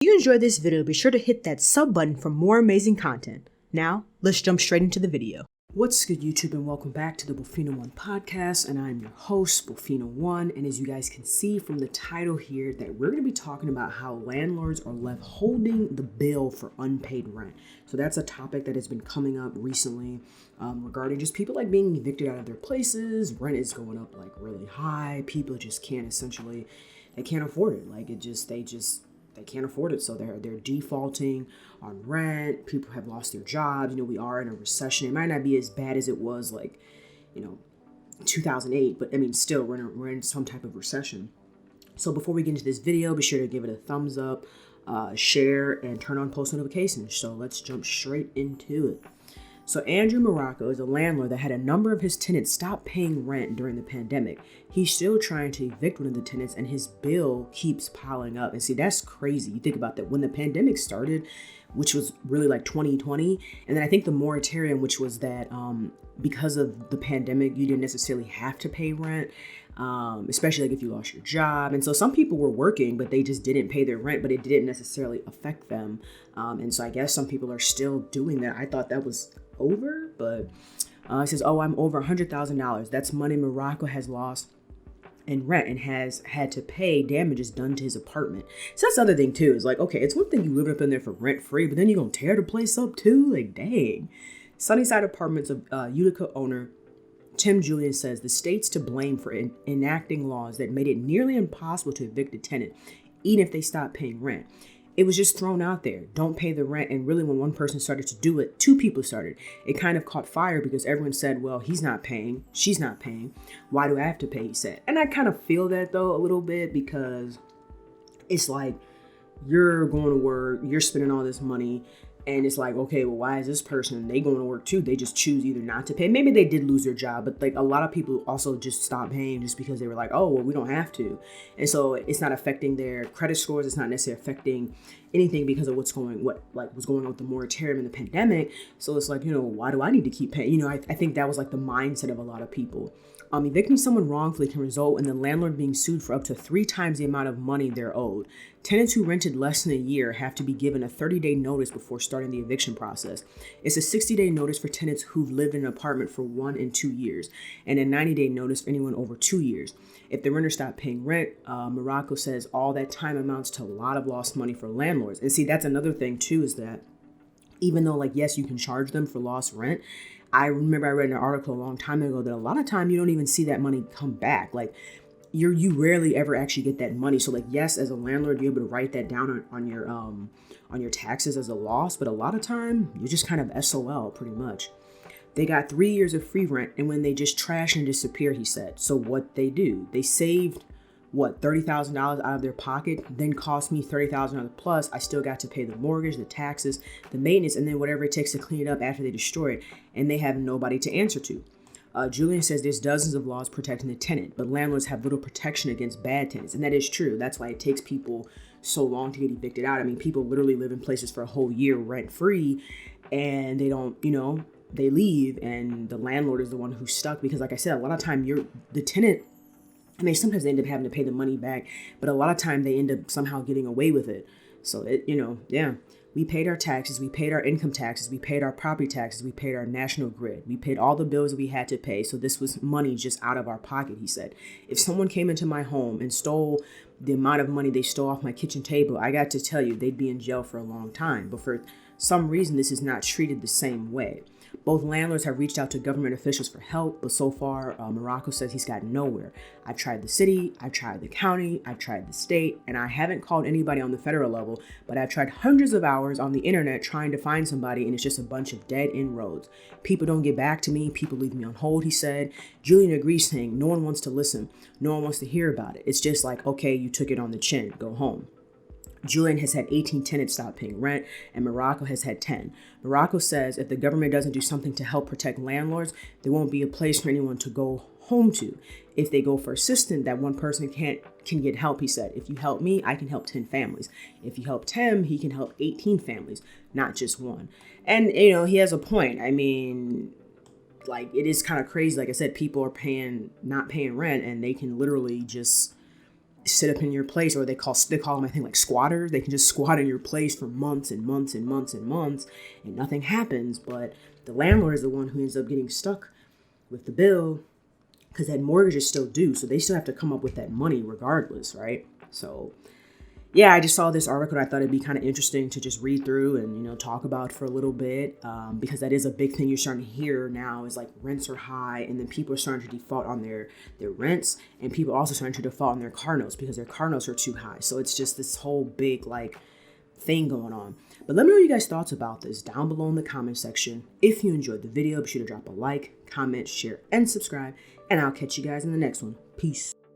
If you enjoyed this video, be sure to hit that sub button for more amazing content. Now, let's jump straight into the video. What's good, YouTube, and welcome back to the Bofino One podcast, and I'm your host, Bofino One, and as you guys can see from the title here, that we're going to be talking about how landlords are left holding the bill for unpaid rent. So that's a topic that has been coming up recently regarding just people like being evicted out of their places. Rent is going up like really high. People just can't they can't afford it. Like they can't afford it, so they're defaulting on rent. People have lost their jobs. We are in a recession. It might not be as bad as it was 2008, but I mean, still we're in some type of recession. So before we get into this video, be sure to give it a thumbs up, share, and turn on post notifications. So let's jump straight into it. So Andrew Morocco is a landlord that had a number of his tenants stop paying rent during the pandemic. He's still trying to evict one of the tenants, and his bill keeps piling up. And see, that's crazy. You think about that. When the pandemic started, which was really like 2020, and then I think the moratorium, which was that because of the pandemic, you didn't necessarily have to pay rent, especially like if you lost your job. And so some people were working, but they just didn't pay their rent, but it didn't necessarily affect them. And so I guess some people are still doing that. I thought that was over, but it says, I'm over $100,000. That's money Morocco has lost in rent and has had to pay damages done to his apartment. So that's the other thing too, is like, okay, it's one thing you live up in there for rent free, but then you're gonna tear the place up too. Like, dang. Sunnyside Apartments of Utica owner Tim Julian says the state's to blame for enacting laws that made it nearly impossible to evict a tenant, even if they stopped paying rent. It was just thrown out there. Don't pay the rent. And really, when one person started to do it, two people started. It kind of caught fire because everyone said, well, he's not paying. She's not paying. Why do I have to pay? He said. And I kind of feel that, though, a little bit, because it's like you're going to work, you're spending all this money. And it's like, okay, well, why is this person, they going to work too? They just choose either not to pay. Maybe they did lose their job, but like a lot of people also just stopped paying just because they were like, oh, well, we don't have to. And so it's not affecting their credit scores. It's not necessarily affecting anything because of what's going on with the moratorium and the pandemic. So it's like, why do I need to keep paying? I think that was like the mindset of a lot of people. Evicting someone wrongfully can result in the landlord being sued for up to 3 times the amount of money they're owed. Tenants who rented less than a year have to be given a 30-day notice before starting the eviction process. It's a 60-day notice for tenants who've lived in an apartment for 1 and 2 years, and a 90-day notice for anyone over 2 years. If the renter stopped paying rent, Morocco says all that time amounts to a lot of lost money for landlords. And see, that's another thing too, is that even though yes, you can charge them for lost rent, I remember I read an article a long time ago that a lot of time you don't even see that money come back. Like you rarely ever actually get that money. So yes, as a landlord, you're able to write that down on your taxes as a loss, but a lot of time you're just kind of SOL pretty much. They got 3 years of free rent, and when they just trash and disappear, he said. So what they do, they saved $30,000 out of their pocket, then cost me $30,000 plus. I still got to pay the mortgage, the taxes, the maintenance, and then whatever it takes to clean it up after they destroy it, and they have nobody to answer to. Julian says there's dozens of laws protecting the tenant, but landlords have little protection against bad tenants, and that is true. That's why it takes people so long to get evicted out. I mean, people literally live in places for a whole year rent free, and they don't, they leave, and the landlord is the one who's stuck because, like I said, a lot of time the tenant. I mean, sometimes they end up having to pay the money back, but a lot of time they end up somehow getting away with it. So we paid our taxes, we paid our income taxes, we paid our property taxes, we paid our national grid, we paid all the bills that we had to pay. So this was money just out of our pocket, he said. If someone came into my home and stole the amount of money they stole off my kitchen table, I got to tell you, they'd be in jail for a long time. But for some reason, this is not treated the same way. Both landlords have reached out to government officials for help, but so far, Morocco says he's got nowhere. I've tried the city, I've tried the county, I've tried the state, and I haven't called anybody on the federal level, but I've tried hundreds of hours on the internet trying to find somebody, and it's just a bunch of dead end roads. People don't get back to me, people leave me on hold, he said. Julian agrees, saying no one wants to listen, no one wants to hear about it. It's just like, okay, you took it on the chin, go home. Julian has had 18 tenants stop paying rent, and Morocco has had 10. Morocco says if the government doesn't do something to help protect landlords, there won't be a place for anyone to go home to. If they go for assistance, that one person can get help, he said. If you help me, I can help 10 families. If you help Tim, he can help 18 families, not just one. And, he has a point. I mean, it is kind of crazy. Like I said, people are not paying rent, and they can literally just sit up in your place, or they call them, I think, like squatters. They can just squat in your place for months and months and months and months, and nothing happens. But the landlord is the one who ends up getting stuck with the bill because that mortgage is still due. So they still have to come up with that money regardless, right? So yeah, I just saw this article and I thought it'd be kind of interesting to just read through and, talk about for a little bit, because that is a big thing you're starting to hear now is like rents are high, and then people are starting to default on their rents, and people are also starting to default on their car notes because their car notes are too high. So it's just this whole big like thing going on. But let me know your guys' thoughts about this down below in the comment section. If you enjoyed the video, be sure to drop a like, comment, share, and subscribe, and I'll catch you guys in the next one. Peace.